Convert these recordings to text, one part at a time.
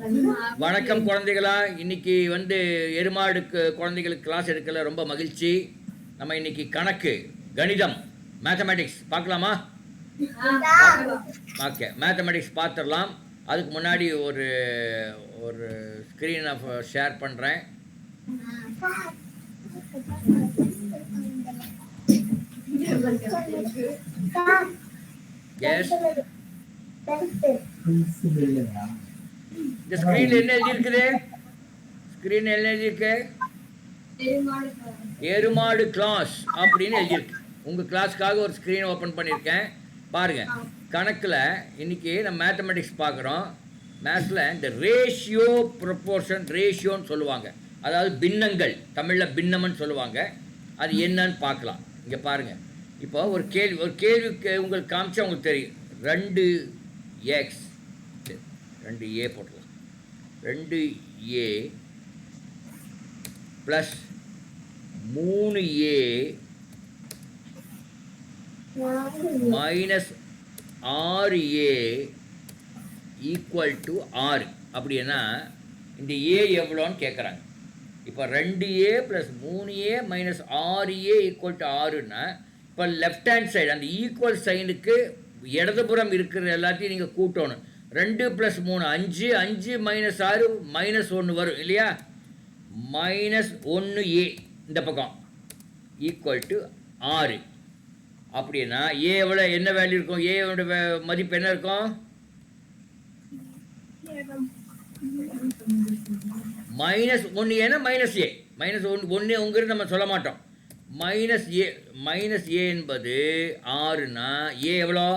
வணக்கம் குழந்தைகளா. இன்னைக்கு எருமாடுக்கு குழந்தைகளுக்கு கிளாஸ் எடுக்கல, ரொம்ப மகிழ்ச்சி. நம்ம இன்னைக்கு கணக்கு, கணிதம், மேத்தமெட்டிக்ஸ் பார்க்கலாமா? ஓகே, மேத்தமெட்டிக்ஸ் பார்த்துடலாம். அதுக்கு முன்னாடி ஒரு ஒரு ஸ்க்ரீனை ஷேர் பண்ணுறேன். எஸ், இந்த ஸ்க்ரீனில் என்ன எழுதியிருக்குது? ஸ்க்ரீன் என்ன எழுதியிருக்கு? எருமாடு கிளாஸ் அப்படின்னு எழுதியிருக்கு. உங்கள் கிளாஸ்க்காக ஒரு ஸ்க்ரீன் ஓப்பன் பண்ணியிருக்கேன், பாருங்கள். கணக்கில் இன்றைக்கி நம்ம மேத்தமெட்டிக்ஸ் பார்க்குறோம். மேத்ஸில் இந்த ரேஷியோ ப்ரொப்போர்ஷன், ரேஷியோன்னு சொல்லுவாங்க, அதாவது பின்னங்கள், தமிழில் பின்னம்னு சொல்லுவாங்க. அது என்னன்னு பார்க்கலாம். இங்கே பாருங்கள். இப்போ ஒரு கேள்விக்கு உங்களுக்கு காமிச்சா உங்களுக்கு தெரியும். 2x 2a போட்டுக்கலாம். 2a plus 3a minus 6a equal to 6 அப்படின்னா இந்த a எவ்வளோன்னு கேட்குறாங்க. இப்போ 2a plus 3a minus 6a equal to 6ன்னா, இப்போ லெஃப்ட் ஹேண்ட் சைடு அந்த ஈக்குவல் சைனுக்கு இடதுபுறம் இருக்கிற எல்லாத்தையும் நீங்கள் கூட்டணும். 2 + 3 5, 5 - 6 -1 வரும் இல்லையா? -1a இந்த பக்கம் ஈக்குவல் டு 6 அப்படின்னா ஏ எவ்வளோ, என்ன வேல்யூ இருக்கும்? ஏவோட மதிப்பு என்ன இருக்கும்? -1 ஏன்னா -a -1 நம்ம சொல்ல மாட்டோம். -a என்பது 6னா ஏ எவ்வளோ?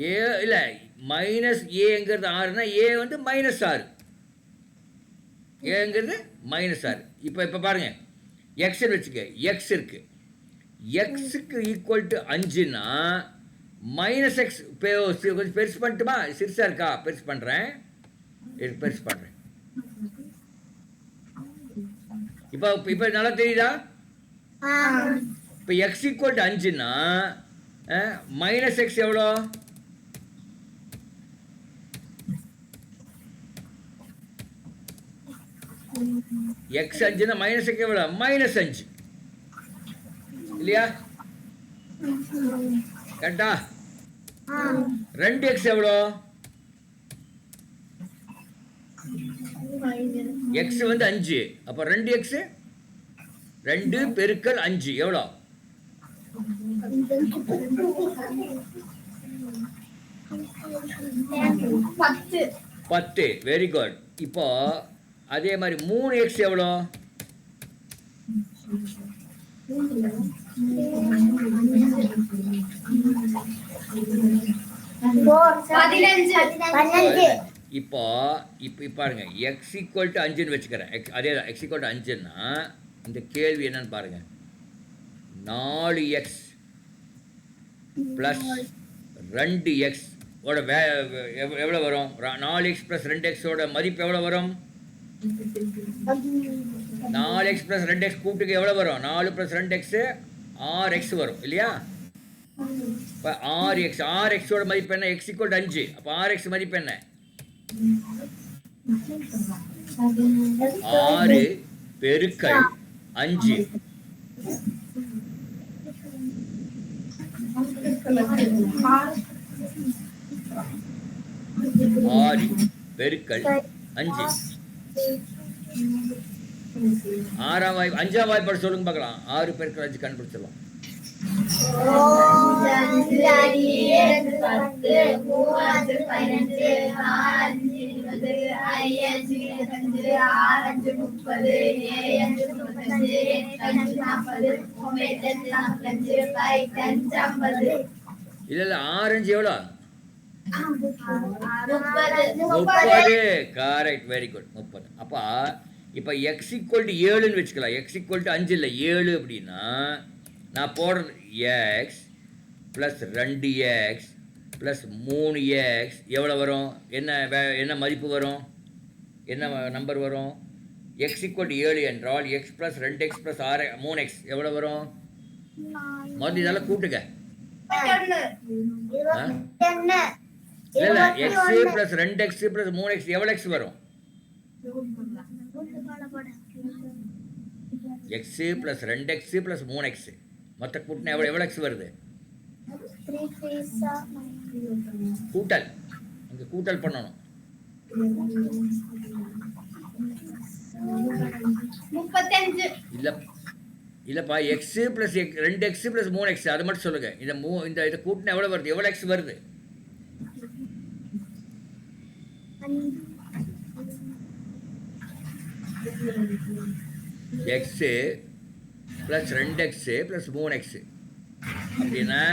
ஏ இல்லை, -aங்கிறது 6னா ஏ -6, ஏங்கிறது -6. இப்போ பாருங்கள், எக்ஸ்ன்னு வச்சுக்க, எக்ஸ் இருக்குது. எக்ஸுக்கு ஈக்குவல் டு 5னா -x கொஞ்சம் பெருசு பண்ணட்டுமா? சிறுசாக இருக்கா? பெருசு பண்ணுறேன். இப்போ நல்லா தெரியுதா? இப்போ x ஈக்குவல் டு 5னா -x எவ்வளோ? x 5னா -x எவ்வளோ? -5 இல்லையா? கரெக்டா? 2x எவ்வளோ? x 5, அப்போ 2x 2 பெருக்கல் 5 எவ்வளோ? 10. Very good. இப்போ அதே மாதிரி 3x எவ்வளோ? 15. இப்போ பாருங்க, x ஈக்குவல் டு 5ன்னு வச்சுக்கிறேன். அதே தான், x ஈக்குவல் டு 5ன்னா இந்த கேள்வி என்னன்னு பாருங்க. 4x ப்ளஸ் 2x ஓட எவ்வளோ வரும்? 4x ப்ளஸ் 2x ஓட மதிப்பு எவ்வளோ வரும்? 4x ப்ளஸ் 2x கூட்டுக்கு எவ்வளோ வரும்? 4 ப்ளஸ் 2x 6x வரும் இல்லையா? இப்போ 6xோட மதிப்பு என்ன? x equal to 5. அப்போ 6x மதிப்பு என்ன? 6 பெருக்கல் 5. 6 பெருக்கல் 5. 5ஆம் வாய்ப்பாடு சொல்லுங்க பார்க்கலாம். 6 பெருக்கல் 5 கண்டுபிடிச்சிடலாம். 6 எவ்வளோ? 30. Correct, very good, 30. அப்போ இப்போ x ஈக்குவல் டு 7ன்னு வச்சுக்கலாம். x ஈக்குவல் டு 5 இல்லை, 7 அப்படின்னா நான் போடுறது x plus 2x plus 3x எவ்வளோ வரும்? என்ன மதிப்பு வரும்? என்ன நம்பர் வரும்? x ஈக்குவல் டு 7 என்றால் x plus 2x plus 3x எவ்வளோ வரும்? முதல்ல இதெல்லாம் கூட்டுங்க. இல்ல X plus 2x plus 3x எவ்வளவு எக்ஸ் வரும்? X plus 2x plus 3x மொத்த கூட்டினா எவ்வளவு எக்ஸ் வருது? கூட்டல், அங்க கூட்டல் பண்ணணும். 35 இல்லப்பா, X plus 2x plus 3x அது மட்டும் சொல்லுங்க. இந்த இதை கூட்டினா எவ்வளவு வருது? எவ்வளவு எக்ஸ் வருது? X plus 2x plus 3x அப்படின்னா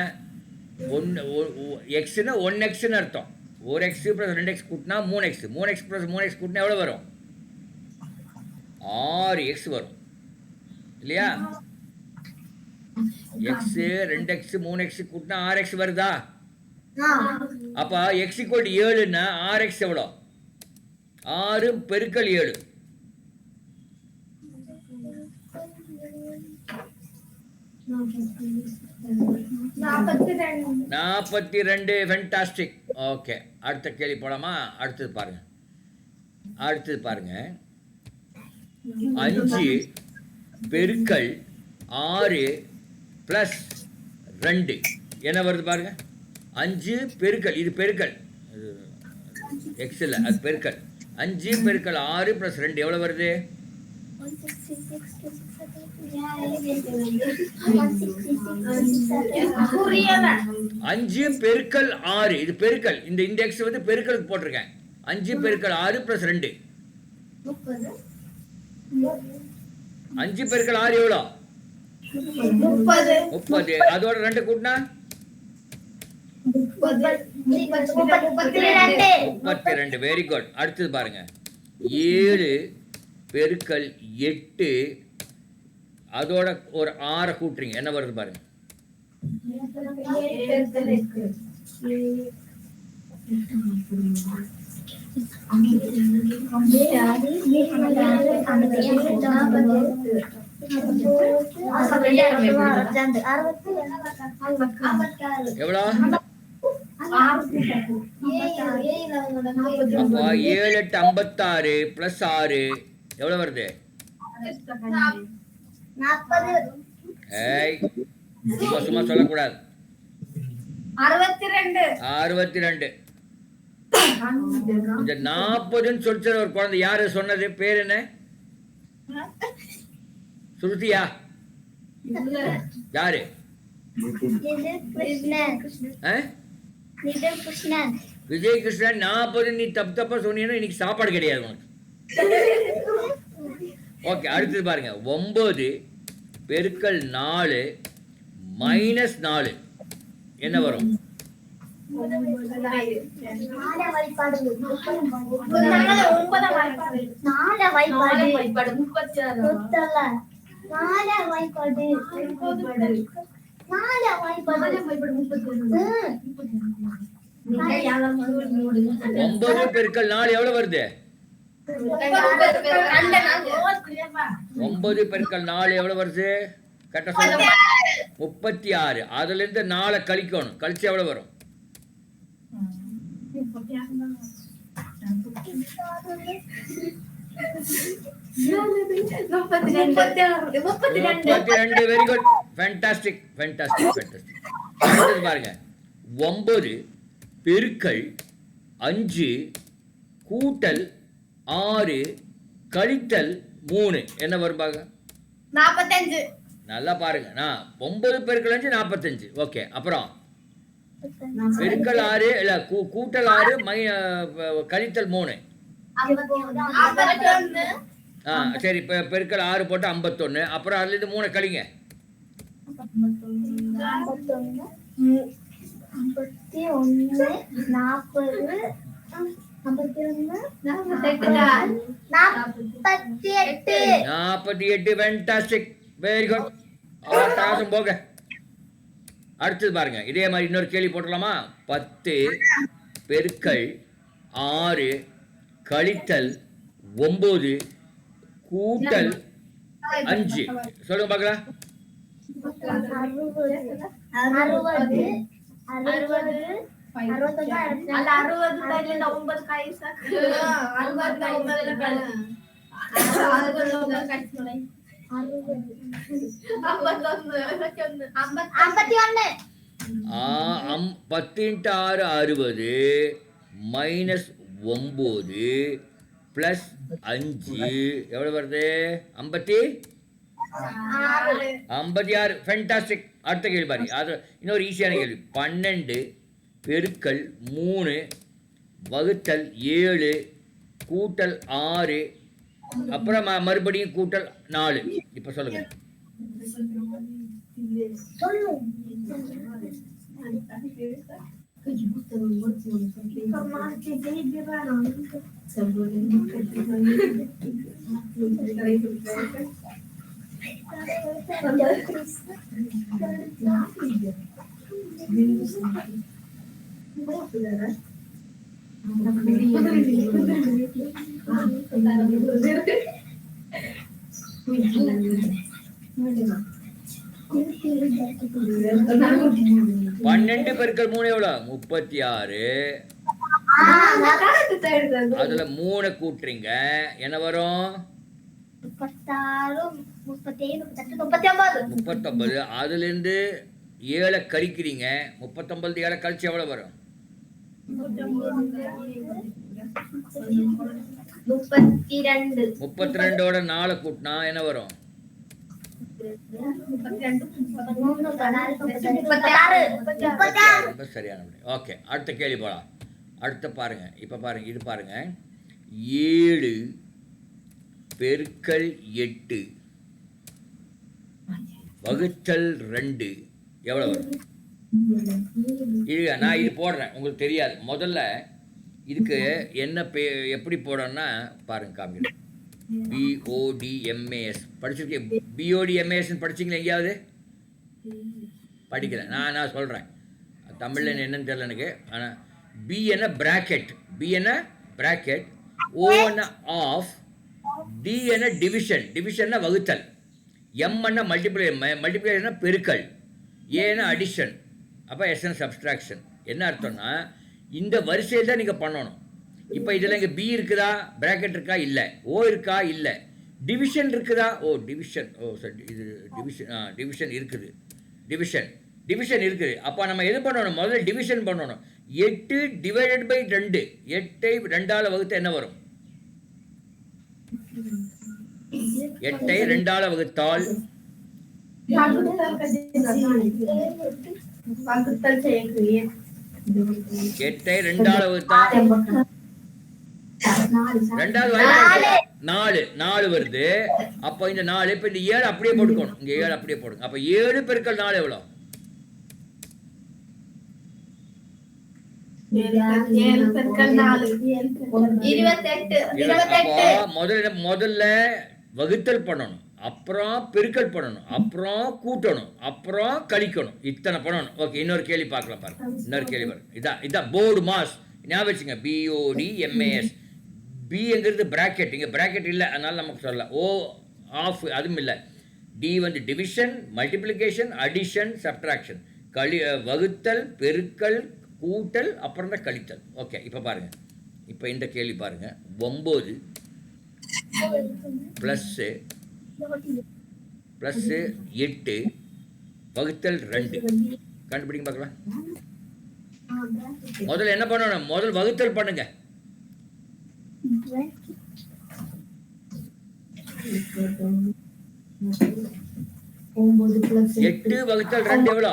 எக்ஸ்னா 1xன்னு அர்த்தம். 1x பிளஸ் 2x கூட்டினா 3x, 3x பிளஸ் 3x கூட்டினா எவ்வளோ வரும்? 6x வரும் இல்லையா? எக்ஸ் 2x 3x கூட்டினா 6x வருதா? அப்போ எக்ஸ் ஈக்குவல் 7ன்னா 6x எவ்வளோ? 6 பெருக்கல் 7 42. ஃபென்டாஸ்டிக். ஓகே, அடுத்த கேள்வி போலாமா? அடுத்தது பாருங்க 5 பெருக்கல் 6 பிளஸ் 2 என்ன வருது பாருங்க. 5 பெருக்கல், இது பெருக்கல், எக்ஸ் இல்லை அது பெருக்கல். 5 பெருக்கல் 6 பிளஸ் 2 எவ்வளோ வருது? 5 பெருக்கல் 6 இது பெருக்கல். இந்த இண்டெக்ஸ் வந்து பெருக்கலுக்கு போட்டிருக்கேன். 5 பெருக்கல் 6 பிளஸ் 2 5 பெருக்கல் 6 எவ்வளோ? 30. அதோட 2 கூட்டினா 32. Very good. அடுத்தது பாருங்க 7 பெருக்கல் 8 அதோட ஒரு 6 கூட்டுறீங்க என்ன வருது பாருங்க. 66 எவ்வளோ? அப்போ 7 8 56 பிளஸ் 6 எவ்வளவு வருது? 40. ஏய், சும்மா சொல்லக்கூடாது. 62. இந்த 40ன்னு சொல்லிச்சு ஒரு குழந்தை. யாரு சொன்னது? பேர் என்ன? சுருதியா? யாரு? விஜய் கிருஷ்ணன். 40 நீ தப்பா சொன்னீங்கன்னா இன்னைக்கு சாப்பாடு கிடையாது உனக்கு. ஓகே, அடுத்தது பாருங்க 9 பெருக்கல் 4 மைனஸ் 4 என்ன வரும்? 9 பெருக்கல் 4 எவ்வளவு வருது? 9 பெருக்கல் 4 எவ்வளவு வருது? கரெக்டா சொல்லுங்க. 36. அதுல இருந்து 4 கழிக்கணும். கழிச்சு எவ்வளவு வரும்? 32. Very good. ஃபேண்டாஸ்டிக். பாருங்க 9 பெருக்கல் 5 கூட்டல் 6 கழித்தல் 3 என்ன வரும் பாருங்க? 45. நல்லா பாருங்க. 9 பெருக்கல் 5 45. ஓகே, அப்புறம் பெருக்கல் 6 இல்ல கூட்டல் 6 கழித்தல் 3. சரி, பெருக்கல் 6 போட்டு 51. அப்புறம் அதுல இருந்து 3 கழிங்க. 48. ஃபேண்டாஸ்டிக். Very good. போக அடுத்தது பாருங்க. இதே மாதிரி இன்னொரு கேள்வி போட்டுடலாமா? 10 பெருக்கல் 6 கழித்தல் 9 கூட்டல் 5 சொல்லுங்க பார்க்கலாம். அறுபது அறுபது அல்ல 60 9 கைசா 69 10 × 6 60 மைனஸ் 9 ப்ளஸ் 5 எவ்வளோ வருது? 56. ஃபென்டாஸ்டிக். அடுத்த கேள்வி பாருங்க. அது இன்னொரு ஈஸியான கேள்வி. 12 பெருக்கல் 3 வகுத்தல் 7 கூட்டல் 6 அப்புறம் மறுபடியும் கூட்டல் 4. இப்போ சொல்லுங்க. பன்னெண்டு பெருக்கல் 3 எவ்வளோ? 36. அதுல 3 கூட்டுறீங்க, என்ன வரும்? 39. அதுல இருந்து 7 கழிக்கிறீங்க. 39 7 கழிச்சு எவ்வளவு வரும்? 32 4 கூட்டினா என்ன வரும்? 36. சரியான. ஓகே, அடுத்த கேள்வி போலாம். அடுத்த பாருங்க. இப்ப பாருங்க, இது பாருங்க. 7 பெருக்கல் 8 வகுத்தல் 2 எவ்வளவு வரும்? நான் இது போடுறேன், உங்களுக்கு தெரியாது. முதல்ல இதுக்கு என்ன எப்படி போடணும்னா பாருங்க, காமிக்கிறேன். BODMAS படிச்சிருக்கேன். BODMAS படிச்சிங்களா எங்கேயாவது? படிக்கல. நான் சொல்கிறேன், தமிழில் என்னன்னு தெரியல எனக்கு. ஆனால் B என்ன பிராக்கெட், B என்ன பிராக்கெட், O என்ன ஆஃப், D என்ன டிவிஷன், டிவிஷன்னா வகுத்தல், M என்ன மல்டிப்ளை பெருக்கல், A என்ன அடிஷன், அப்போ S என்ன சப்ஸ்ட்ராக்ஷன். என்ன அர்த்தம்னா இந்த வரிசையில் தான் நீங்கள் பண்ணணும். இப்போ இதில் இங்கே B இருக்குதா, பிராக்கெட் இருக்கா, இல்லை. O இருக்கா, இல்லை. டிவிஷன் இருக்குதா, டிவிஷன், சரி, இது டிவிஷன், டிவிஷன் இருக்குது, டிவிஷன் இருக்குது. அப்போ நம்ம எது பண்ணணும்? முதல்ல டிவிஷன் பண்ணணும். 8 டிவைடட் பை 2, 8ஐ 2ஆல் வகுத்து என்ன வரும்? 8ஐ 2ஆல் வகுத்தால் 8ஐ 2ஆல் வகுத்தா 4 வருது. அப்போ இந்த 4, இப்போ இந்த 7 அப்படியே போட்டுக்கணும். இங்க 7 அப்படியே போடுங்க. அப்போ 7 பெருக்கல் 4 எவ்வளோ? 28. முதல்ல வகுத்தல் பண்ணணும், அப்புறம் பெருக்கல் பண்ணணும், அப்புறம் கூட்டணும், அப்புறம் கழிக்கணும். இத்தனை பண்ணணும். ஓகே, இன்னொரு கேள்வி பார்க்கலாம் பாருங்க. இன்னொரு கேள்வி பாருங்க. இதான் போர்டு மாஸ். ஞாபகம் வச்சுங்க, BODMAS. பிங்கிறது பிராக்கெட், இங்கே பிராக்கெட் இல்லை, அதனால நமக்கு சொல்லலாம். O ஆஃப் அதுவும் இல்லை. D வந்து டிவிஷன், மல்டிப்ளிகேஷன், அடிஷன், சப்ட்ராக்ஷன், வகுத்தல், பெருக்கல், கூட்டல், அப்புறம் தான் கழித்தல். ஓகே, இப்போ பாருங்க. இப்போ இந்த கேள்வி பாருங்க. 9 ப்ளஸ்ஸு 8 வகுத்தல் 2 கண்டுபிடிங்க பார்க்கலாம். முதல்ல என்ன பண்ணணும்? முதல் வகுத்தல் பண்ணுங்க. 8 வகுத்தல் 2 எவ்வளோ?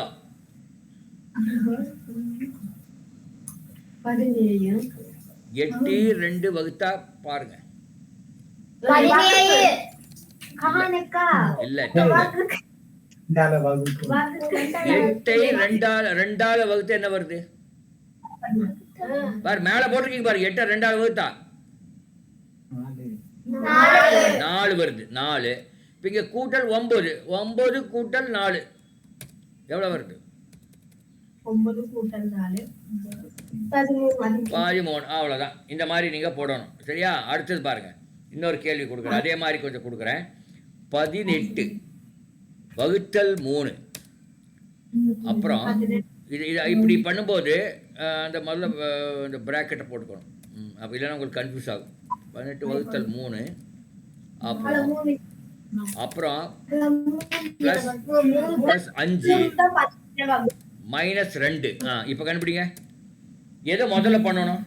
8 2 வகுத்தா பாருங்க. இல்ல, 8ஐ 2ஆல வகுத்து என்ன வருது பாரு, மேல போட்டிருக்கீங்க பாரு. 8 2ஆல வகுத்தா 4 வருது. 4. இப்போ இங்க கூட்டல் 9 கூட்டல் 4 எவ்வளவு வருது? 9 கூட்டல் 4 13. அவ்வளோதான். இந்த மாதிரி நீங்கள் போடணும். சரியா? அடுத்தது பாருங்க, இன்னொரு கேள்வி கொடுக்குறேன். அதே மாதிரி கொஞ்சம் கொடுக்குறேன். 18 வகுத்தல் 3 அப்புறம் இது இப்படி பண்ணும்போது அந்த முதல்ல இந்த ப்ராக்கெட்டை போட்டுக்கணும். அப்போ இல்லைன்னா உங்களுக்கு கன்ஃபியூஸ் ஆகும். 18 வகுத்தல் 3 அப்புறம் அப்புறம் ப்ளஸ் 5 மைனஸ் 2. இப்போ கண்டுபிடிங்க. எதை முதல்ல பண்ணணும்?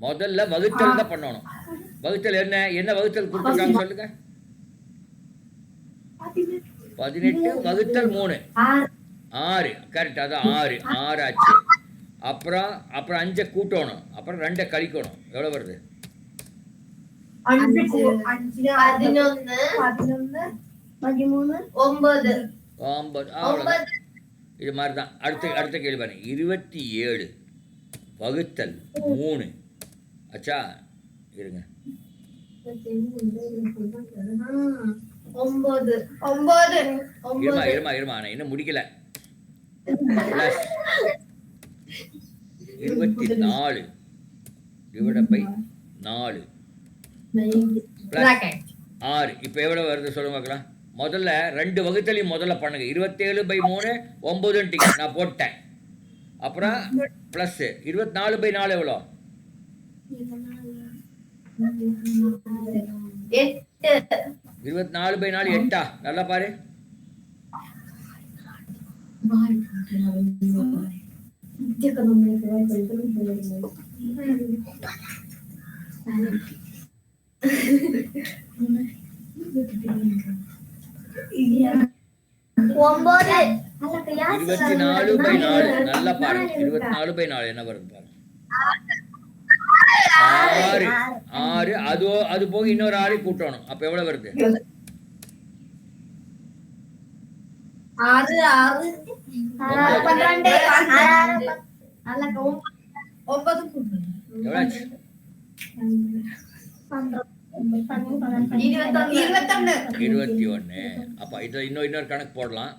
முதல்ல வகுத்தல் தான் பண்ணணும். வகுத்தல் என்ன வகுத்தல் கொடுத்துருக்காங்க சொல்லுங்க. 18 வகுத்தல் 3 6. கரெக்ட். அதான் 6 ஆச்சு. அப்புறம் 5 கூட்டணும். அப்புறம் 2 கழிக்கணும். எவ்வளோ வருது? 9. இது மாதிரி தான். அடுத்த கேள்வி பாருங்க. 27 வகுத்தல் 3 அச்சா. இருங்க. 9 இருமா நான் இன்னும் முடிக்கல. Plus 24 divided by 4 plus 6. இப்போ எவ்வளோ வருது சொல்லுங்க பார்க்கலாம். முதல்ல 2 வகுத்தலையும் முதல்ல பண்ணுங்க. 27/3 9ன்ட்டீங்க, நான் போட்டேன். அப்புறம் ப்ளஸ் 24/4 எவ்வளோ? 24/4 8. நல்லா பாரு. ஒன்பது. 24/4 நல்லா பாருங்க. 24/4 என்ன வருது பாருங்க. 6. அது போக இன்னொரு 6 கூட்டணும். அப்ப எவ்வளவு வருது? 21. அப்ப இது இன்னொரு கணக்கு போடலாம்.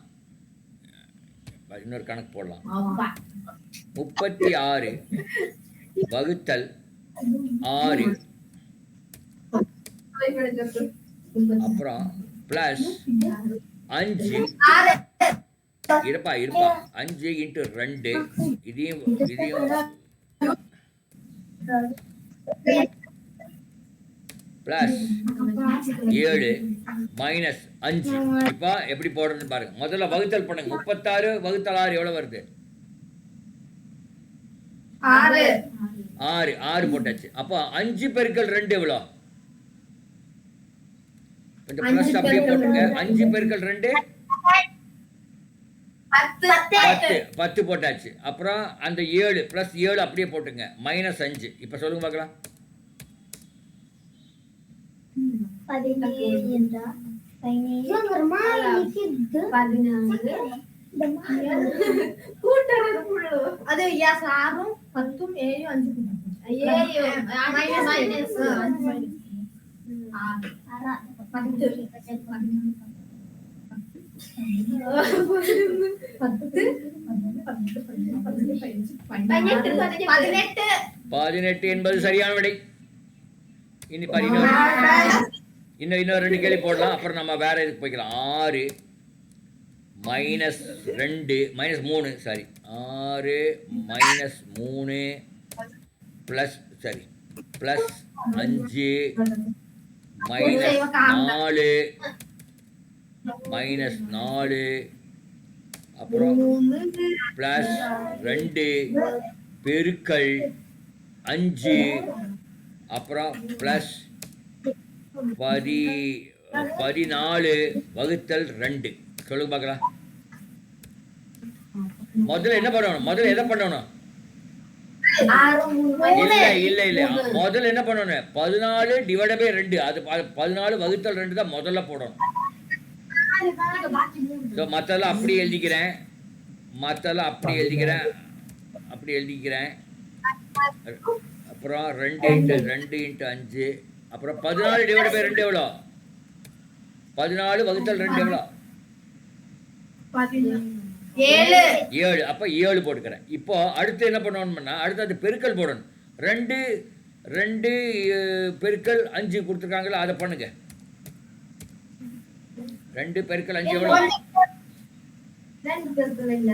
36 வகுத்தல் 6 அப்புறம் பிளஸ் 5 இருப்பா 5 இன்ட்டு 2 இதையும் பிளஸ் 7 மைனஸ் 5. இப்போ எப்படி போடுறதுன்னு பாருங்க. முதல்ல வகுத்தல் பண்ணுங்க. 36 வகுத்தல் 6 எவ்வளவு வருது? 6 போட்டாச்சு. அப்போ 5 பெருக்கல் 2 எவ்வளோ? கொஞ்சம் பிளஸ் அப்படியே போட்டுங்க. 5 பெருக்கல் 2 10 போட்டாச்சு. அப்புறம் அந்த 7 பிளஸ் 7 அப்படியே போட்டுங்க. மைனஸ் 5. இப்போ சொல்லுங்க பார்க்கலாம். 18 என்பது சரியான விடை. இனி இன்னும் 2 கேள்வி போடலாம். அப்புறம் நம்ம வேற இதுக்கு போய்க்கலாம். 6 minus 3 sorry 6 minus 3 plus 5 minus 4 அப்புறம் பிளஸ் 2 பெருக்கல் 5 அப்புறம் பிளஸ் 14 வகுத்தல் 2. சொல்லுங்க பார்க்கலாம். முதல்ல என்ன பண்ணணும்? முதல்ல எதை பண்ணணும்? இல்ல முதல்ல என்ன பண்ணணும்? 14 டிவைட் பை 2. அது 14 வகுத்தல் 2 தான் முதல்ல போடணும். மற்றெல்லாம் அப்படி எழுதிக்கிறேன். அப்புறம் 2 இன்ட்டு 5 அப்புறம் 14 டிவைட் பை 2 எவ்வளோ? 14 வகுத்தல் 2 எவ்வளோ? 7. அப்போ 7 போட்டுக்கிறேன். இப்போ அடுத்து என்ன பண்ணணும்னா அடுத்து அது பெருக்கல் போடணும். 2 பெருக்கல் 5 கொடுத்துருக்காங்களா, அதை பண்ணுங்க. 2 பெருக்கல் 5 எவ்வளோ? 2 பெருக்கல் இல்ல.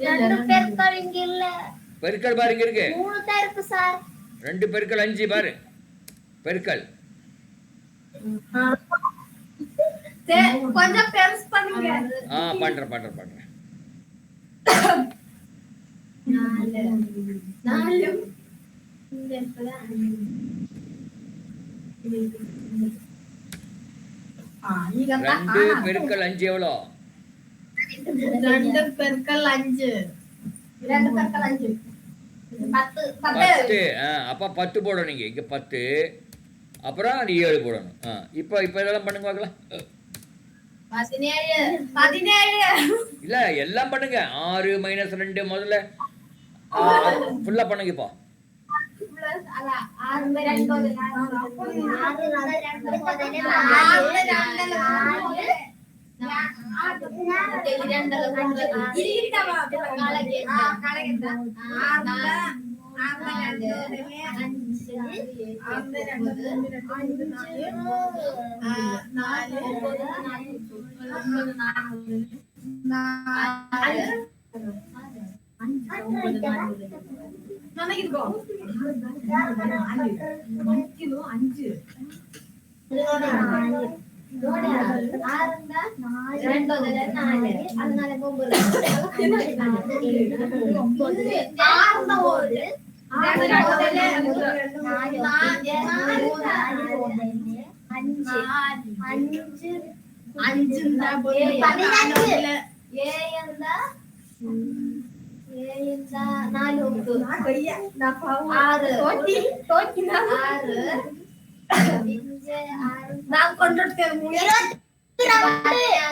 2 பெருக்கல் இங்க இல்ல. பெருக்கல் பாரு இங்க இருக்கு. 3 தான் இருக்கு சார். 2 பெருக்கல் 5 பாரு. பெருக்கல். கொஞ்சம் பெருசு பண்ணுங்க. பண்றேன். 4 இந்த இடத்துல 2 பெருக்கல் 5 எவ்வளோ? 2 பெருக்கல் 5 2 பெருக்கல் 5 10 10. அப்போ 10 போடணும் நீங்க. இங்க 10. அப்புறம் அது 7 போடணும். இப்போ இதெல்லாம் பண்ணுங்க பார்க்கலாம். 17 இல்ல எல்லாம் பண்ணுங்க. 6 - 2 முதல்ல ஃபுல்லா பண்ணுங்க. இப்போ 6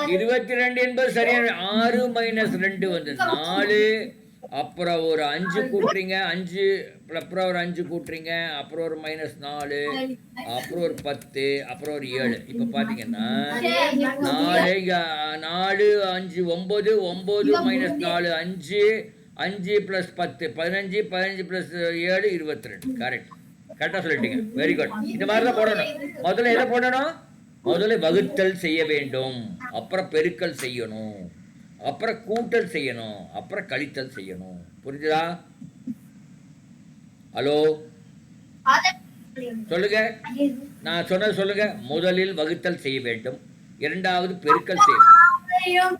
2 22 என்பது சரியான. 6 - 2 வந்து 4. அப்புறம் ஒரு 5 கூட்டுறீங்க. 5 அப்புறம் ஒரு 5 கூட்டுறீங்க. அப்புறம் ஒரு -4. அப்புறம் ஒரு 10. அப்புறம் ஒரு 7. இப்போ பார்த்தீங்கன்னா 4 4 5 9 9 - 4 5 5 + 10 15 15 + 7 22. கரெக்டாக சொல்லிட்டீங்க. Very good. இந்த மாதிரி தான் போடணும். முதல்ல எதை போடணும்? முதல்ல வகுத்தல் செய்ய வேண்டும், அப்புறம் பெருக்கல் செய்யணும், அப்புறம் கூட்டல் செய்யணும், அப்புறம் கழித்தல் செய்யணும். புரிஞ்சுதா? ஹலோ சொல்லுங்க. நான் சொன்னது சொல்லுங்க. முதலில் வகுத்தல் செய்ய வேண்டும், இரண்டாவது பெருக்கல் செய்ய வேண்டும்.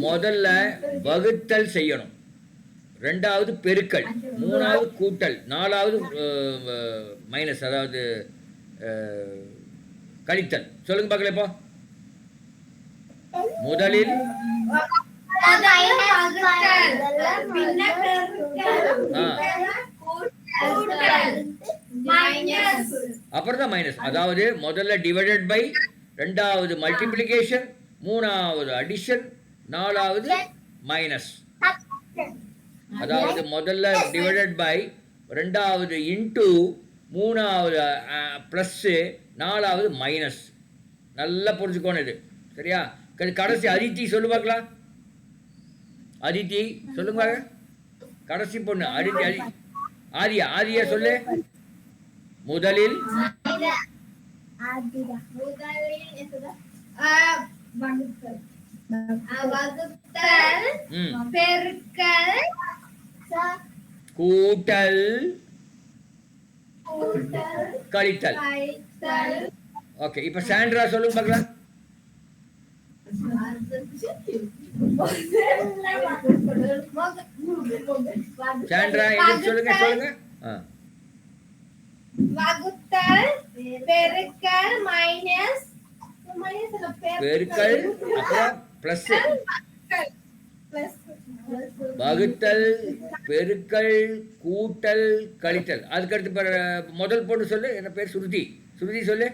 முதல்ல வகுத்தல் செய்யணும், ரெண்டாவது பெருக்கல், மூணாவது கூட்டல், நாலாவது மைனஸ், அதாவது கழித்தல். சொல்லுங்க பார்க்கல. இப்போ முதலில் அப்புறம் தான் மைனஸ். அதாவது முதல்ல டிவைடட் பை, ரெண்டாவது மல்டிப்ளிகேஷன், மூணாவது அடிஷன், நாலாவது மைனஸ். அதாவது முதல்ல டிவைடட் பை, ரெண்டாவது இன்டூ, மூணாவது ப்ளஸ், நாலாவது மைனஸ். நல்லா புரிஞ்சுக்கோணும் இது. சரியா? கடைசி அதித்தி சொல்லு பார்க்கலாம். அதித்தி சொல்லுங்க. கடைசி பொண்ணு அதித்தி. ஆதியா, ஆதியா சொல்லு. முதலில் கூட்டல் கழித்தல். ஓகே, இப்ப சாண்ட்ரா சொல்லுங்க பார்க்கலாம். சாண்ட்ரா சொல்லுங்க சொல்லுங்க. வகுத்தல், பெருக்கல், மைனஸ், பெருக்கல், அப்புறம் பிளஸ். வகுத்தல், பெருக்கல், கூட்டல், கழித்தல். அதுக்கடுத்து முதல் பொண்ணு சொல்லு. என்ன பேர்? சுருதி. சுருதி சொல்லு.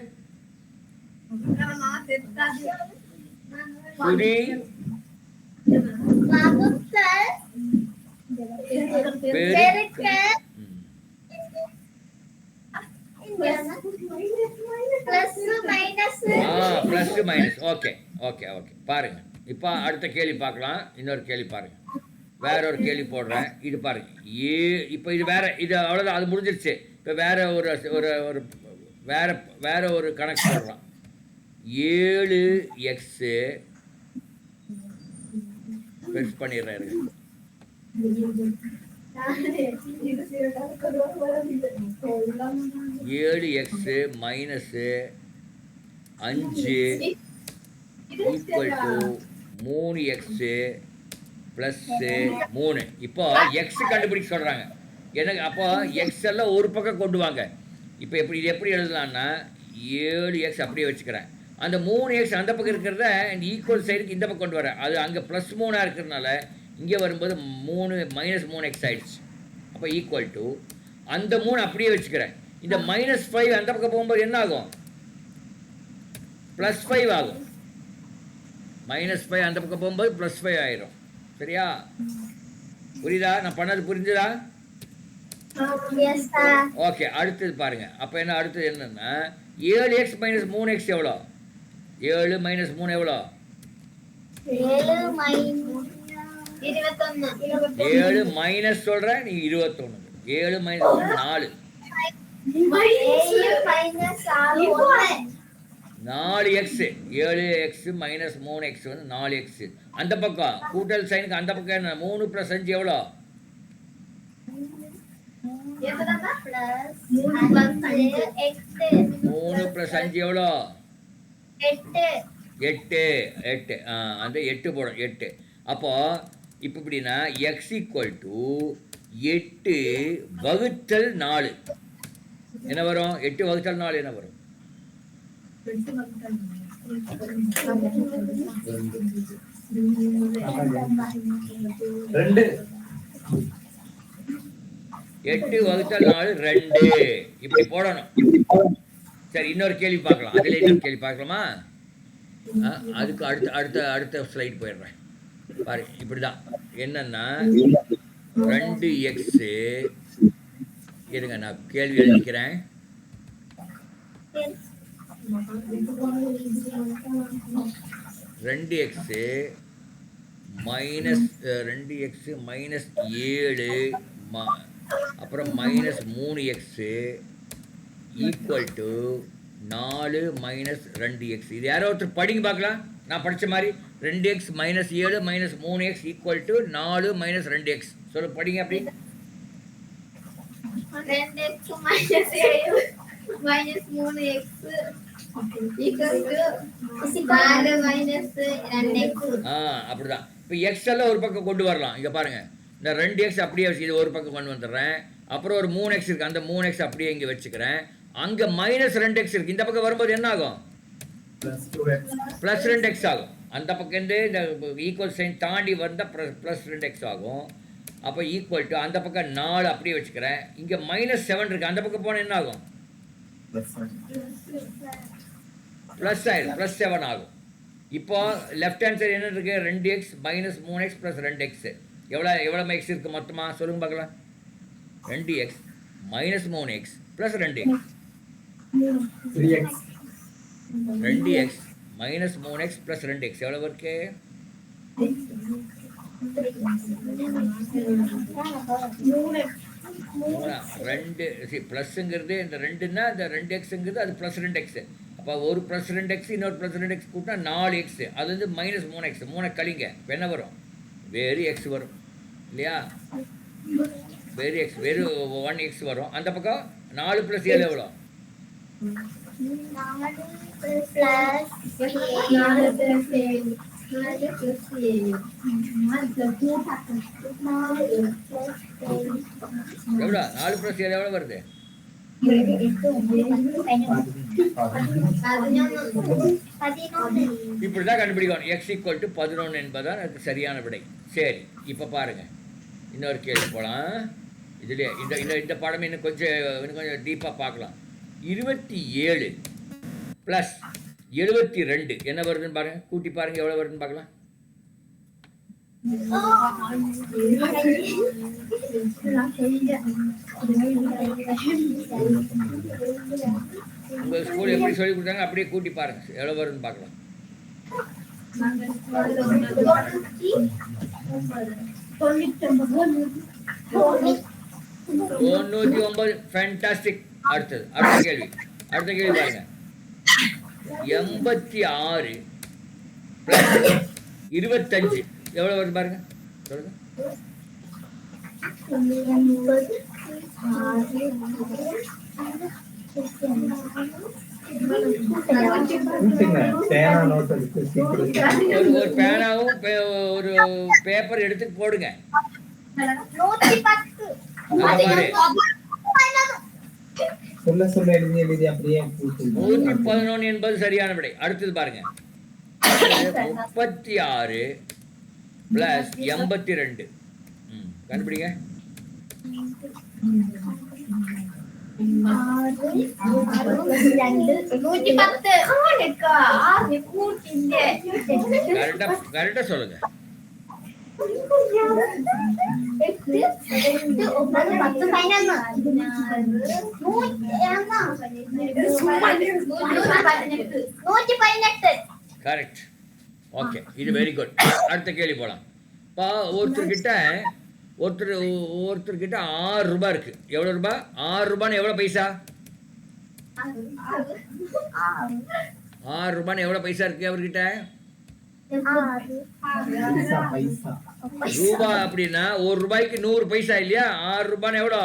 Shruti. Plus minus. Okay okay okay. பாருங்க. இப்போ அடுத்த கேள்வி பார்க்கலாம். இன்னொரு கேள்வி பாருங்க. வேற ஒரு கேள்வி போடுறேன். இது பாருங்க. இப்போ இது வேற, இது அவ்வளோதான், அது முடிஞ்சிருச்சு. இப்போ வேற ஒரு ஒரு ஒரு வேற வேற ஒரு கணக்கு போடுறான். 7x பெருசு பண்ணிடுறேன் இருங்க. 7x minus 5 equal to 3x plus 3. இப்போ எக்ஸ் கண்டுபிடிக்க சொல்கிறாங்க. எனக்கு அப்போ எக்ஸ் எல்லாம் ஒரு பக்கம் கொண்டு வாங்க. இப்போ இது எப்படி எழுதலான்னா 7x அப்படியே வச்சுக்கிறேன். அந்த 3x அந்த பக்கம் இருக்கிறத இந்த ஈக்குவல் சைடுக்கு இந்த பக்கம் கொண்டு வரேன். அது அங்கே ப்ளஸ் 3 இருக்கிறதுனால இங்கே வரும்போது 3 மைனஸ் 3x ஆயிடுச்சு. அப்போ ஈக்குவல் டு அந்த 3 அப்படியே வச்சுக்கிறேன். இந்த -5 அந்த பக்கம் போகும்போது என்ன ஆகும்? +5 ஆகும். -5 அந்த பக்கம் போகும்போது +5 ஆயிரும். சரியா? புரியுதா? நான் பண்ணது புரிஞ்சுதா? ஓகே, அடுத்தது பாருங்க. அப்போ என்ன அடுத்தது என்னன்னா 7x மைனஸ் 3x எவ்வளோ? 7 மைனஸ் 3 எவ்வளோ? 7 மைனஸ் சொல்கிறேன், நீ 21. 7 minus 4. 4x. 7x minus 3x வந்து 4x. அந்த பக்கம் கூட்டல் சைனுக்கு அந்த பக்கம் என்ன? 3 + 5 எவ்வளோ? 3 + 5 எவ்வளோ? 8. அந்த 8 போடும். 8. அப்போ இப்போ இப்படின்னா x ஈக்குவல் டு 8 வகுத்தல் 4 என்ன வரும்? 8 வகுத்தல் 4 என்ன வரும்? 8 வகுத்தல் 4 2. இப்படி போடணும். சரி, இன்னொரு கேள்வி பார்க்கலாம். அதில் இன்னொரு கேள்வி பார்க்கலாமா? அதுக்கு அடுத்த ஸ்லைட் போயிடுறேன். பாரு, இப்படி தான் என்னன்னா 2x இருங்க, நான் கேள்வி எழுதிக்கிறேன். 2x மைனஸ் 7 அப்புறம் -3x equal to 4 minus 2x. இது யாரோ ஒருத்தர் படிங்க பார்க்கலாம். நான் படித்த மாதிரி 2x minus 7 minus 3x equal to 4 minus 2x. சொல்லு, படிங்க அப்படி. 2x minus 7 minus 3x equal to 4 minus 2x. அப்படிதான். இப்போ எக்ஸ் எல்லாம் ஒரு பக்கம் கொண்டு வரலாம். இங்கே பாருங்க, இந்த 2x அப்படியே வச்சு இது ஒரு பக்கம் கொண்டு வந்துடுறேன். அப்புறம் ஒரு 3x இருக்குது, அந்த 3x அப்படியே இங்கே வச்சுக்கிறேன். அங்கே -2x இருக்குது. இந்த பக்கம் வரும்போது என்ன ஆகும்? +2x ஆகும். அந்த பக்கம்ந்து இந்த ஈக்குவல் சைன் தாண்டி வந்தால் +2x ஆகும். அப்போ ஈக்குவல் டு அந்த பக்கம் 4 அப்படியே வச்சுக்கிறேன். இங்கே -7 இருக்குது. அந்த பக்கம் போனால் என்ன ஆகும்? ப்ளஸ் ஆயிடும். +7 ஆகும். இப்போ லெஃப்ட் ஹேண்ட் சைடு என்ன இருக்குது? 2x minus 3x plus 2x. எவ்வளோ x இருக்குது மொத்தமாக சொல்லுங்க பார்க்கலாம். 2x minus 3x plus 2x. 2x minus 3x plus 2x எவ்வளோ இருக்கு? 2 ப்ளஸ்ஸுங்கிறது இந்த 2ன்னா இந்த 2xங்கிறது அது +2x. அப்போ ஒரு +2x இன்னொரு +2x கூட்டினா 4x. அது வந்து -3x. 3 கழிங்க, இப்போ என்ன வரும்? வேறு x வரும் இல்லையா? வேறு x, வேறு 1x வரும். அந்த பக்கம் 4 + 7 எவ்வளோ? 4 எவ்வளோ? 4 + 7 எவ்வளோ வருது? இப்படி தான் கண்டுபிடிக்கணும். x ஈக்குவல் டு 11 என்பதுதான் அதுக்கு சரியான விடை. சரி, இப்போ பாருங்க, இன்னொரு கேள்வி போகலாம். இதுலேயே இந்த பாடம் இன்னும் கொஞ்சம் டீப்பாக பார்க்கலாம். 27 ப்ளஸ் 72 என்ன வருதுன்னு பாருங்க. கூட்டி பாருங்க எவ்வளோ வருதுன்னு பார்க்கலாம். உங்கள் ஸ்கூல் எப்படி சொல்லி கொடுத்தாங்க அப்படியே கூட்டி பாருங்க எவ்வளோ வருதுன்னு பார்க்கலாம். தொண்ணூற்றி ஃபேண்டாஸ்டிக். அடுத்த கேள்வி பாருங்க. 86 + 25 எவ்வளவு வருது பாருங்க, சொல்லுங்க. 110. ஒரு பேனாவும் ஒரு பேப்பர் எடுத்து போடுங்க. 110. அது மாதிரி சொல்ல எழுதி அப்படியே 111 என்பது சரியான விடை. அடுத்தது பாருங்க. 36 + 82. கண்டுபிடிங்க. 110. கரெக்டா சொல்லுங்க. 118. கரெக்ட். ஓகே, இது வெரி குட். அடுத்த கேள்வி போலாம். இப்போ ஒருத்தர்கிட்ட 6 ரூபாய் இருக்கு. எவ்வளவு ரூபாய்? 6 ரூபான்னு எவ்வளவு பைசா? 6 ரூபான்னு எவ்வளவு பைசா இருக்கு அவர்கிட்ட? ரூபாய் அப்படின்னா 1 ரூபாய்க்கு 100 பைசா இல்லையா? 6 ரூபான்னு எவ்வளோ?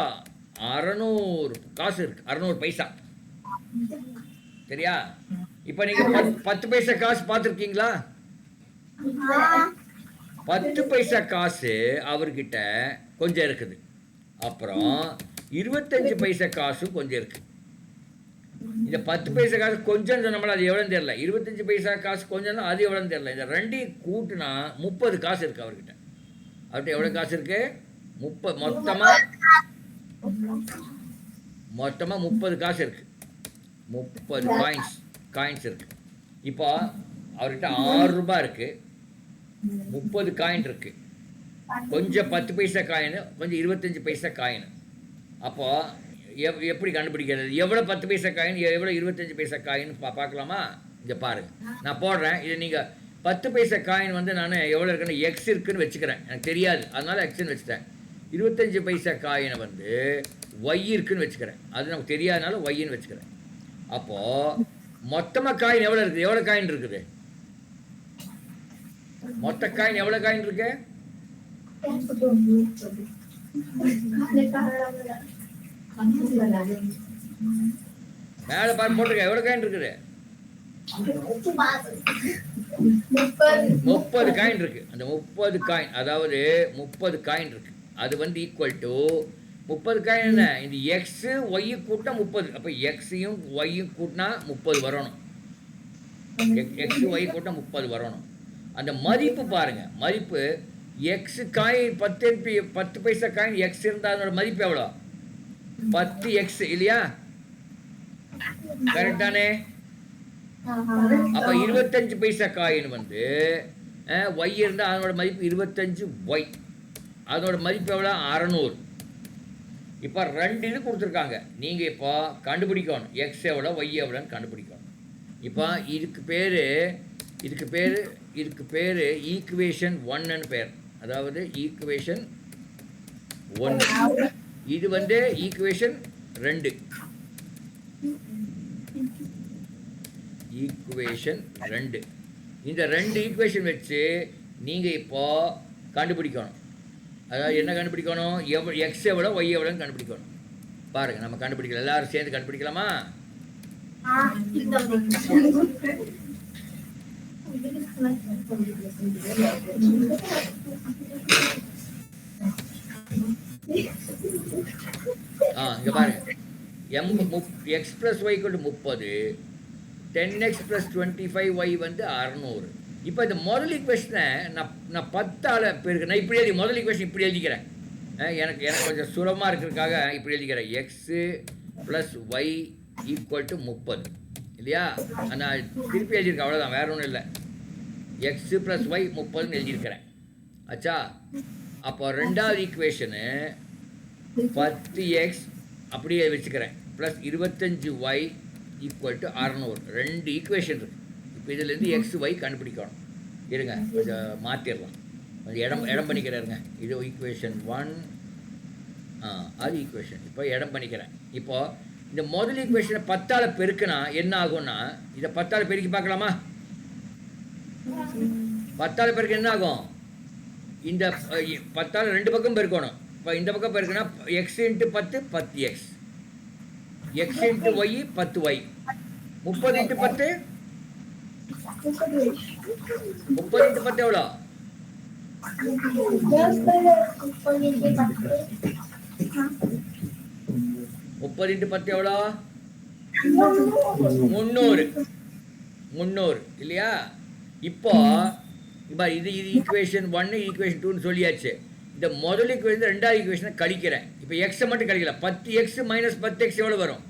600 காசு இருக்கு. 600 பைசா. சரியா? இப்ப நீங்க 10 பைசா காசு பார்த்துருக்கீங்களா? 10 பைசா காசு அவர்கிட்ட கொஞ்சம் இருக்குது. அப்புறம் 25 பைசா காசும் கொஞ்சம் இருக்கு. இந்த 10 பைசா காசு கொஞ்சம் சொன்னோம்னா அது எவ்வளோன்னு தெரியல. 25 பைசா காசு கொஞ்சம் தான், அது எவ்வளோன்னு தெரியல. இந்த ரெண்டையும் கூட்டினா 30 காசு இருக்கு அவர்கிட்ட. அவர்கிட்ட எவ்வளோ காசு இருக்கு? 30. மொத்தமாக 30 காசு இருக்கு. 30 காயின்ஸ் இருக்கு. இப்போ அவர்கிட்ட 6 ரூபாய் இருக்கு, 30 காயின் இருக்கு, கொஞ்சம் 10 பைசா காயின், கொஞ்சம் 25 பைசா காயின். அப்போ எப்படி கண்டுபிடிக்கிறது? எவ்வளோ 10 பைசா காயின், எவ்வளோ 25 பைசா காயின் பார்க்கலாமா? இங்கே பாருங்க, நான் போடுறேன். இது நீங்கள் 10 பைசா காயின் வந்து நான் எவ்வளோ இருக்குன்னு எக்ஸ் இருக்குன்னு வச்சுக்கிறேன். எனக்கு தெரியாது, அதனால எக்ஸ்ன்னு வச்சுட்டேன். 25 பைசா காயினை வந்து ஒய் இருக்குன்னு வச்சுக்கிறேன். அது நமக்கு தெரியாதனால ஒய்ன்னு வச்சுக்கிறேன். அப்போது மொத்தமாக காயின் எவ்வளோ இருக்குது? எவ்வளோ காயின் இருக்குது? மொத்த காயின் எவ்வளோ காயின் இருக்கு? மேலே பார்த்து போட்டுருக்க. எவ்வளோ காயின் இருக்குது? 30 காயின் இருக்கு. அந்த 30 காயின், அதாவது 30 காயின் இருக்கு. அது வந்து ஈக்குவல் டு 30 காயின் என்ன? இந்த எக்ஸ் ஒய் கூட்டினா 30. அப்போ எக்ஸையும் ஒய்யும் கூட்டினா 30 வரணும். எக்ஸ் ஒய் கூட்டினா 30 வரணும். அந்த மதிப்பு பாருங்க, மதிப்பு எக்ஸ் காயின் 10 பைசா காயின் எக்ஸ் இருந்தால் அதோட மதிப்பு எவ்வளோ? 10x இல்லையா? கரெக்ட் தானே? அப்போ 25 பைசா காயின் வந்து ஒய் இருந்தால் அதனோட மதிப்பு 25 ஒய். அதனோட மதிப்பு எவ்வளோ? 600. இப்போ 2 இது கொடுத்துருக்காங்க. நீங்கள் இப்போ கண்டுபிடிக்கணும் எக்ஸ் எவ்வளோ ஒய் எவ்வளோன்னு கண்டுபிடிக்கணும். இப்போ இதுக்கு பேர் ஈக்குவேஷன் 1ன்னு பேர். அதாவது ஈக்குவேஷன் 1. இது வந்து ஈக்குவேஷன் 2. ஈக்குவேஷன் 2. இந்த 2 ஈக்குவேஷன் வச்சு நீங்கள் இப்போ கண்டுபிடிக்கணும். அதாவது என்ன கண்டுபிடிக்கணும்? எக்ஸ் எவ்வளோ ஒய் எவ்வளோன்னு கண்டுபிடிக்கணும். பாருங்கள், நம்ம கண்டுபிடிக்கலாம். எல்லாரும் சேர்ந்து கண்டுபிடிக்கலாமா? இங்கே பாருங்க. எக்ஸ் ப்ளஸ் ஒய் கொண்டு 30, 10x + 25y வந்து 600. இப்போ இந்த முதல் ஈக்குவேஷனை நான் 10ஆல் பெருக்கு. நான் இப்படி முதல் ஈக்குவேஷன் இப்படி எழுதிக்கிறேன். எனக்கு கொஞ்சம் சுலபமாக இருக்கிறதுக்காக இப்படி எழுதிக்கிறேன். X plus Y equal to 30 இல்லையா? நான் திருப்பி எழுதியிருக்கேன், அவ்வளோதான், வேற ஒன்றும் இல்லை. எக்ஸு ப்ளஸ் ஒய் 30ன்னு எழுதியிருக்கிறேன். ஆச்சா? அப்போ ரெண்டாவது ஈக்குவேஷனு 10x அப்படியே வச்சுக்கிறேன், plus 25y equal to 600. 2 equation இருக்குது. இப்போ இதுலேருந்து எக்ஸ் ஒய் கண்டுபிடிக்கணும். இருங்க, கொஞ்சம் மாற்றிடலாம். அது இடம் பண்ணிக்கிறாருங்க. இது ஈக்குவேஷன் 1. அது ஈக்குவேஷன். இப்போ இடம் பண்ணிக்கிறேன். இப்போது இந்த முதல் ஈக்குவேஷனை 10ஆல் பெருக்குனா என்ன ஆகும்னா, இதை 10ஆல் பெருக்கி பார்க்கலாமா? 10ஆல் பெருக்க என்ன ஆகும்? இந்த 10ஆல் 2 பக்கம் பெருக்கணும். இப்போ இந்த பக்கம் பெருக்குனா x into 10 10x, x into y 10y, 30 into 10 30 into 10 எவ்வளோ? 30 இன்ட்டு 10 எவ்வளோ? 300 இல்லையா? இப்போ இது ஈக்குவேஷன் 1 ஈக்குவேஷன் 2ன்னு சொல்லியாச்சு. இந்த முதல் ஈக்குவேஷன் 2ஆவது ஈக்குவேஷனை கழிக்கிறேன். இப்போ எக்ஸை மட்டும் கழிக்கல. 10x மைனஸ் 10x எவ்வளோ வரும்?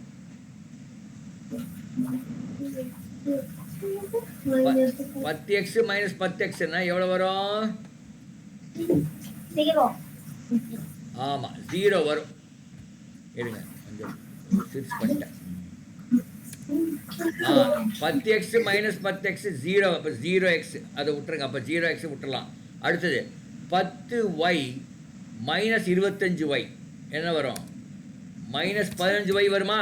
10x மைனஸ் 10xன்னா எவ்வளோ வரும்? ஆமாம் 0 வரும். இருங்க கொஞ்சம் சிரிச்சு பண்ணிட்டேன். 10x minus 10x 0. அப்போ 0x அதை விட்டுருங்க. அப்போ 0x விட்டுடலாம். அடுத்தது 10y மைனஸ் 25y என்ன வரும்? மைனஸ் 15y வருமா?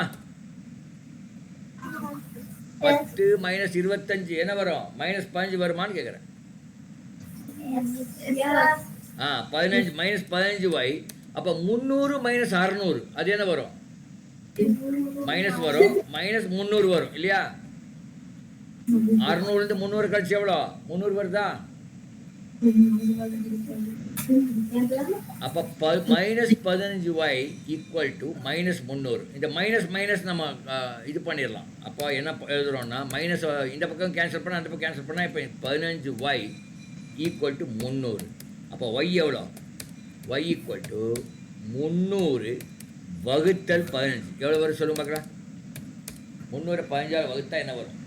10 மைனஸ் 25 என்ன வரும்? மைனஸ் 15 வருமானு கேட்குறேன். 15 மைனஸ் 15y. அப்போ 300 மைனஸ் 600 அது என்ன வரும்? மைனஸ் வரும். மைனஸ் 300 வரும் இல்லையா? 600 300 கழிச்சு எவ்வளோ? 300 வருதா? அப்போ minus 15y equal to minus 300. இந்த மைனஸ் மைனஸ் நம்ம இது பண்ணிடலாம். அப்போ என்ன எழுதுறோம்னா மைனஸ் இந்த பக்கம் கேன்சல் பண்ணால் அந்த பக்கம் கேன்சல் பண்ணால் இப்போ 15y ஈக்குவல் டு 300. அப்போ y எவ்வளோ? y ஈக்குவல் டு 300 வகுத்தல் 15 எவ்வளோ வரும் சொல்லுங்க பார்க்கலாம். 300 15ஆல் வகுத்தா என்ன வரும்?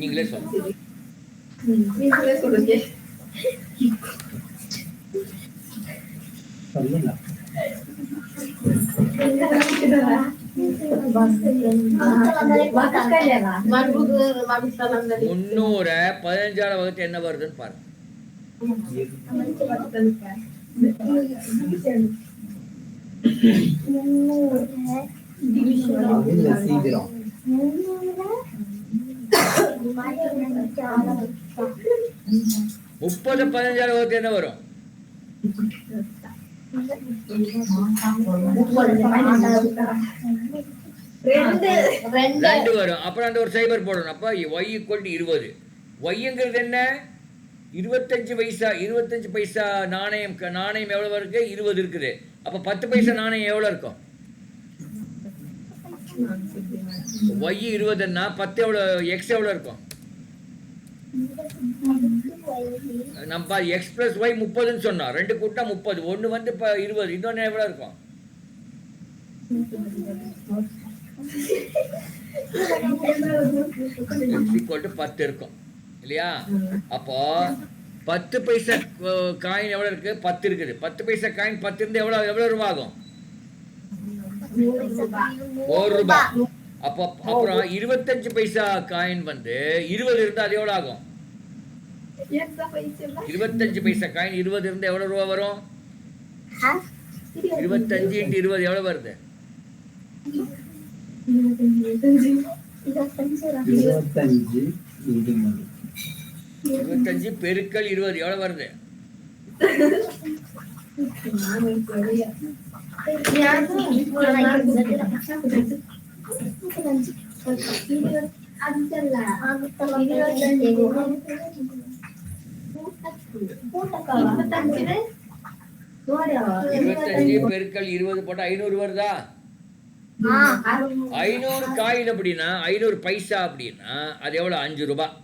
நீங்களே சொல்லுங்க. சொல்லுங்க. 300 15ஆல் வகுத்து என்ன வருதுன்னு பாருங்க. சீக்கிரம் 30 15ஆல் வகுத்து என்ன வரும்? 2 வரும். அப்புறம் அந்த ஒரு சைபர் போடணும். அப்போ y ஈக்குவல் டு 20. ஒய்ங்கிறது என்ன? 25 பைசா. 25 பைசா நாணயம் எவ்வளோ இருக்கு? 20 இருக்குது. அப்போ 10 பைசா நாணயம் எவ்வளோ இருக்கும்? y 20ன்னா 10 எவ்வளோ? எக்ஸ் எவ்வளோ இருக்கும்? நம்ம எக்ஸ் பிளஸ் ஒய் 30ன்னு சொன்னோம். 2 கூட்டா 30. ஒன்று வந்து இப்போ 20. இன்னொன்று எவ்வளோ இருக்கும்? ஈக்குவல் டு 10 இருக்கும் இல்லையா? அப்போ 10 பைசா காயின் எவ்வளோ இருக்கு? 10 இருக்குது. 10 பைசா காயின் 10 இருந்து எவ்வளோ ரூபா ஆகும்? 1 ரூபாய். அப்போ அப்புறம் 25 பைசா காயின் வந்து 20 இருந்தால் அது எவ்வளோ ஆகும்? 25 பைசா காயின் 20 இருந்தால் எவ்வளோ ரூபா வரும்? 25 இன்ட்டு 20 எவ்வளோ வருது? 25 பெருக்கல் 20 எவ்வளோ வருது? 25 பெருக்கல் 20 போட்டால் 500 வருதா? 500 காயின் அப்படின்னா 500 பைசா அப்படின்னா அது எவ்வளோ? 5 ரூபாய்.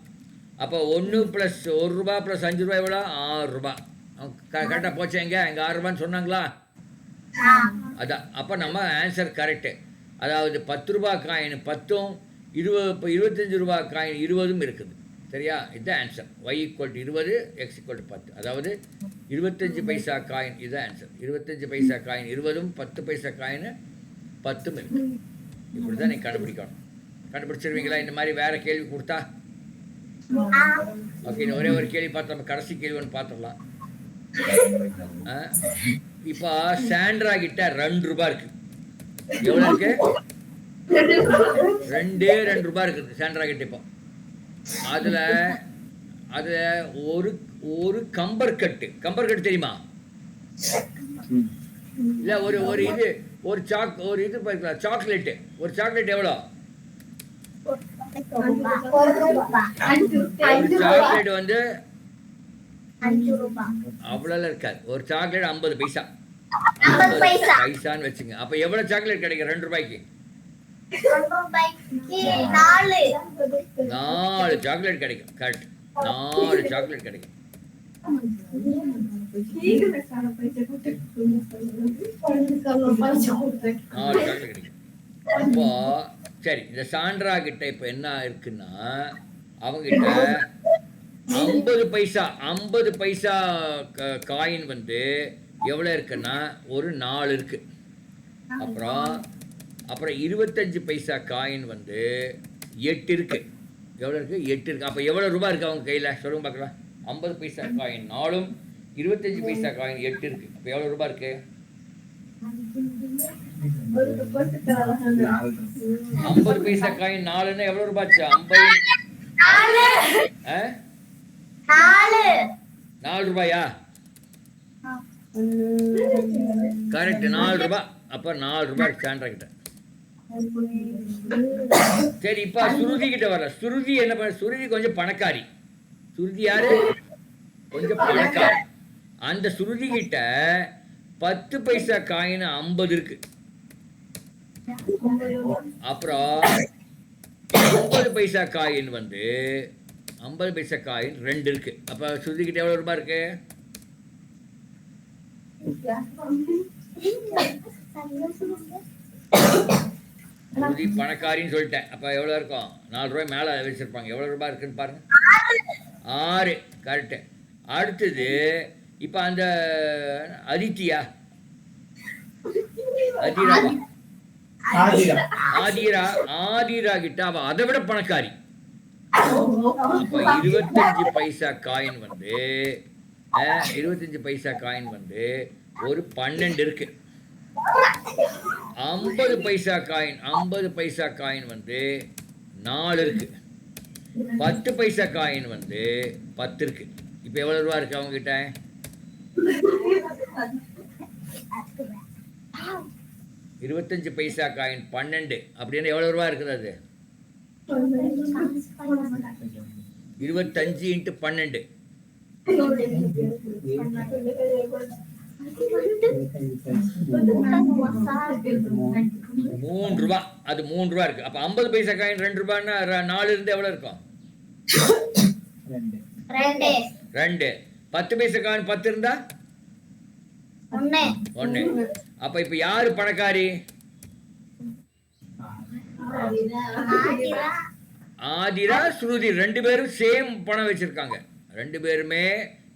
அப்போ 1 + 1 ரூபாய் + 5 ரூபாய் எவ்வளோ? 6 ரூபாய். கரெக்டாக போச்சு. எங்கே 6 ரூபான்னு சொன்னாங்களா? அதான். அப்போ நம்ம ஆன்சர் கரெக்டு. அதாவது 10 ரூபாய் காயின் 10ம் 25 ரூபாய் காயின் 20ம் இருக்குது. சரியா? இதுதான் answer. y equal to 20, x equal to 10. அதாவது 25 பைசா காயின் இதுதான் ஆன்சர். 25 பைசா காயின் 20ம் 10 பைசா காயின் 10ம் இருக்குது. இப்படி தான் நீங்கள் கண்டுபிடிக்கணும். கண்டுபிடிச்சிருவீங்களா? இந்த மாதிரி வேறு கேள்வி கொடுத்தா ஓகே, ஒரே ஒரு கேள்வி பார்த்தோம், கடைசி கேள்வி ஒன்று பார்த்துடலாம். இப்போ சாண்ட்ரா கிட்ட 2 ரூபாய் இருக்கு. எவ்வளோ இருக்கு? 2 ரூபாய் இருக்குது சாண்ட்ரா கிட்ட. இப்போ அதுல ஒரு கம்பர் கட்டு தெரியுமா? இல்ல ஒரு இது சாக்லேட் எவ்வளோ? சாக்லேட் வந்து அவ்வளோ இருக்காது. ஒரு சாக்லேட் 50 பைசா பைசான்னு வச்சுங்க. அப்ப எவ்வளவு சாக்லேட் கிடைக்கும் 2 ரூபாய்க்கு? 4 சாக்லேட் கிடைக்கும். கரெக்ட், 4 சாக்லேட் கிடைக்கும். 4 சாக்லேட் கிடைக்கும். அப்போ சரி, இந்த சாண்ட்ரா கிட்ட இப்ப என்ன இருக்குன்னா, அவங்கிட்ட 50 பைசா காயின் வந்து எவ்வளோ இருக்குன்னா ஒரு 4 இருக்கு. அப்புறம் 25 பைசா காயின் வந்து 8 இருக்கு. எவ்வளோ இருக்கு? 8 இருக்கு. அப்போ எவ்வளோ ரூபாய் இருக்கு அவங்க கையில்? சொல்லுங்க பார்க்கலாம். 50 பைசா காயின் 4, 25 பைசா காயின் 8 இருக்கு. அப்போ எவ்வளோ ரூபாய் இருக்கு? 50 பைசா காயின் 4ன்னா எவ்வளோ ரூபாய் ஆச்சு? 4 ரூபாயா? கரெக்ட், 4 ரூபாய். அப்ப 4 ரூபாய் சாண்ட்ரா கிட்ட. சரி, இப்ப சுருதி கிட்ட வர. சுருதி என்ன பண்ண? சுருதி கொஞ்சம் பணக்காரி. சுருதி யாரு? கொஞ்சம் பணக்காரி. அந்த சுருதி கிட்ட 10 பைசா காயின் 50 இருக்கு. அப்புறம் 50 பைசா காயின் வந்து 50 பைசா காயின் 2 இருக்கு. அப்ப சுருதி கிட்ட எவ்வளவு ரூபாய் இருக்கு? சுருதி பணக்காரின்னு சொல்லிட்டேன். அப்ப எவ்வளவு இருக்கும்? 4 ரூபாய் மேல வச்சிருப்பாங்க. எவ்வளவு ரூபாய் இருக்குன்னு பாருங்க. 6. கரெக்ட். அடுத்தது இப்ப அந்த அதித்தியா ஆதிரா கிட்ட அவ அதை விட பணக்காரி. அப்ப 25 பைசா காயின் வந்து 25 பைசா காயின் வந்து ஒரு 12 இருக்கு. 50 பைசா காயின் வந்து 4 இருக்கு. 10 பைசா காயின் வந்து 10 இருக்கு. இப்ப எவ்வளவு ரூபா இருக்கு அவங்க கிட்ட? 25 பைசா காயின் 12 அப்படின்னு எவ்வளவு ரூபா இருக்குது? அது 25 × 12 3 ரூபா. அது 3 ரூபா இருக்கு. அப்ப 50 பைசா காயின் 2 ரூபான்னா 4 இருந்து எவ்வளவு இருக்கும்? 2. 10 பைசா காயின் 10 இருந்தா 1. அப்ப இப்ப யாரு பணக்காரி? ஆதிரா, ஸ்ருதி 2 பேரும் சேம் பணம் வச்சிருக்காங்க. 2 பேருமே,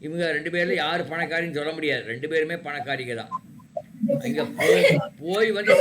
இவங்க 2 பேர்ல யாரு பணக்காரின்னு சொல்ல முடியாது. 2 பேருமே பணக்காரிங்க தான். இங்க போய் வந்து